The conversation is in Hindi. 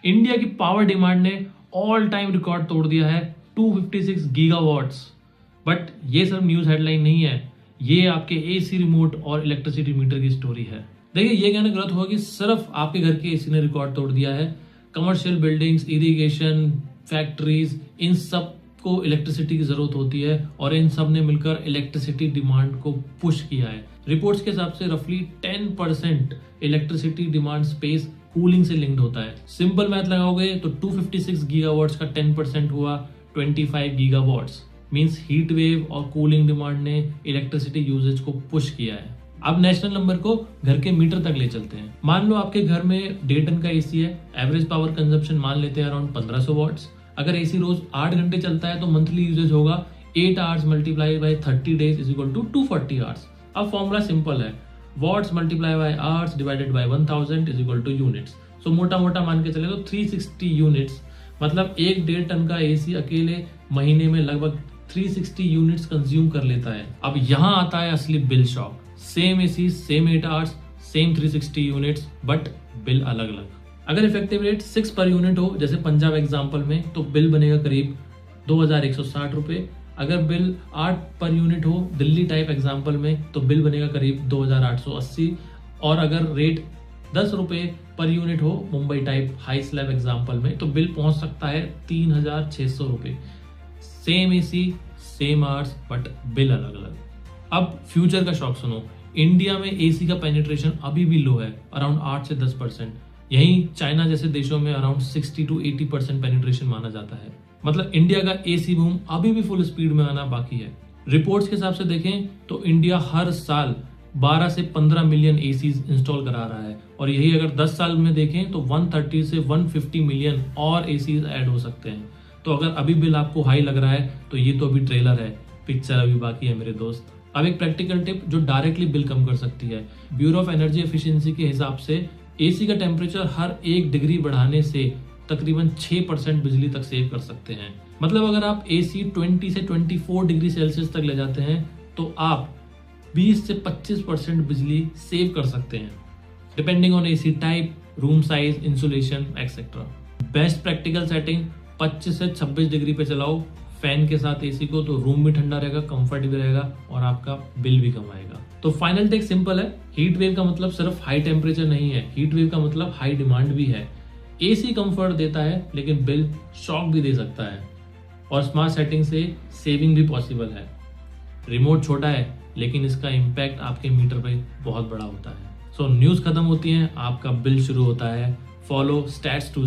इंडिया की पावर डिमांड ने ऑल टाइम रिकॉर्ड तोड़ दिया है 256 गीगावाट्स। बट ये सब न्यूज हेडलाइन नहीं है, ये आपके एसी रिमोट और इलेक्ट्रिसिटी मीटर की स्टोरी है। देखिए, ये कहना गलत होगा कि सिर्फ आपके घर के एसी ने रिकॉर्ड तोड़ दिया है। कमर्शियल बिल्डिंग्स, इरिगेशन, फैक्ट्रीज, इन सब को इलेक्ट्रिसिटी की जरूरत होती है और इन सब ने मिलकर इलेक्ट्रिसिटी डिमांड को पुश किया है। रिपोर्ट्स के हिसाब से रफली 10% इलेक्ट्रिसिटी डिमांड स्पेस कूलिंग से लिंक्ड होता है। सिंपल मैथ लगाओगे तो 256 गीगावाट्स का 10% हुआ 25 गीगावाट्स। मींस हीट वेव और कूलिंग डिमांड ने इलेक्ट्रिसिटी यूजेज को पुश किया है। अब नेशनल नंबर को घर के मीटर तक ले चलते हैं। मान लो आपके घर में 1.5 टन का एसी है, एवरेज पावर कंजप्शन मान लेते हैं अराउंड 1500 वाट्स। अगर एसी रोज 8 घंटे चलता है तो मंथली यूजेज होगा 8 hours multiply by 30 days is equal to 240 hours. अब फॉर्मूला सिंपल है, watts multiply by hours divided by 1000 is equal to units. So मोटा मोटा मान के चले तो 360 यूनिट्स, मतलब 1.5 टन का एसी अकेले महीने में लगभग 360 यूनिट्स कंज्यूम कर लेता है। अब यहाँ आता है असली bill shock. Same AC, same 8 hours, same 360 units, but bill अलग अलग। अगर इफेक्टिव रेट 6 पर यूनिट हो जैसे पंजाब एग्जांपल में तो बिल बनेगा करीब 2160 रुपए। अगर बिल 8 पर यूनिट हो दिल्ली टाइप एग्जांपल में तो बिल बनेगा करीब 2880। और अगर रेट 10 रुपए पर यूनिट हो Mumbai type high slab example में तो बिल पहुंच सकता है 3600 रुपए। Same AC, same hours, but bill अलग अलग। अब फ्यूचर का शॉक सुनो। इंडिया में एसी का पेनिट्रेशन अभी भी लो है, अराउंड 8 से 10%। यहीं चाइना जैसे देशों में अराउंड 60 to 80% पेनिट्रेशन माना जाता है। मतलब इंडिया का एसी बूम अभी भी फुल स्पीड में आना बाकी है। रिपोर्ट्स के हिसाब से देखें तो इंडिया हर साल 12 से 15 मिलियन एसीज इंस्टॉल करा रहा है और यही अगर 10 साल में देखें तो 130 से 150 मिलियन और एसीज ऐड हो सकते हैं। तो अगर अभी बिल आपको हाई लग रहा है तो ये तो अभी ट्रेलर है, पिक्चर अभी बाकी है मेरे दोस्त। अब एक प्रैक्टिकल टिप जो डायरेक्टली बिल कम कर सकती है। ब्यूरो ऑफ एनर्जी एफिशिएंसी के हिसाब से एसी का टेम्परेचर हर 1 डिग्री बढ़ाने से तकरीबन 6% बिजली तक सेव कर सकते हैं। मतलब अगर आप एसी 20 से 24 डिग्री सेल्सियस तक ले जाते हैं तो आप 20 से 25% बिजली सेव कर सकते हैं, depending on AC type, room size, insulation etcetera. Best practical setting 25 से 26 डिग्री पे चलाओ फैन के साथ एसी को, तो रूम भी ठंडा रहेगा, कंफर्ट भी रहेगा और आपका बिल भी कम आएगा। तो फाइनल टेक सिंपल है, हीट वेव का मतलब सिर्फ हाई टेम्परेचर नहीं है, हीट वेव का मतलब हाई डिमांड भी है। एसी कंफर्ट देता है लेकिन बिल शॉक भी दे सकता है और स्मार्ट सेटिंग से सेविंग भी पॉसिबल है। रिमोट छोटा है लेकिन इसका इम्पैक्ट आपके मीटर पे बहुत बड़ा होता है। सो न्यूज खत्म होती है, आपका बिल शुरू होता है। Follow stats to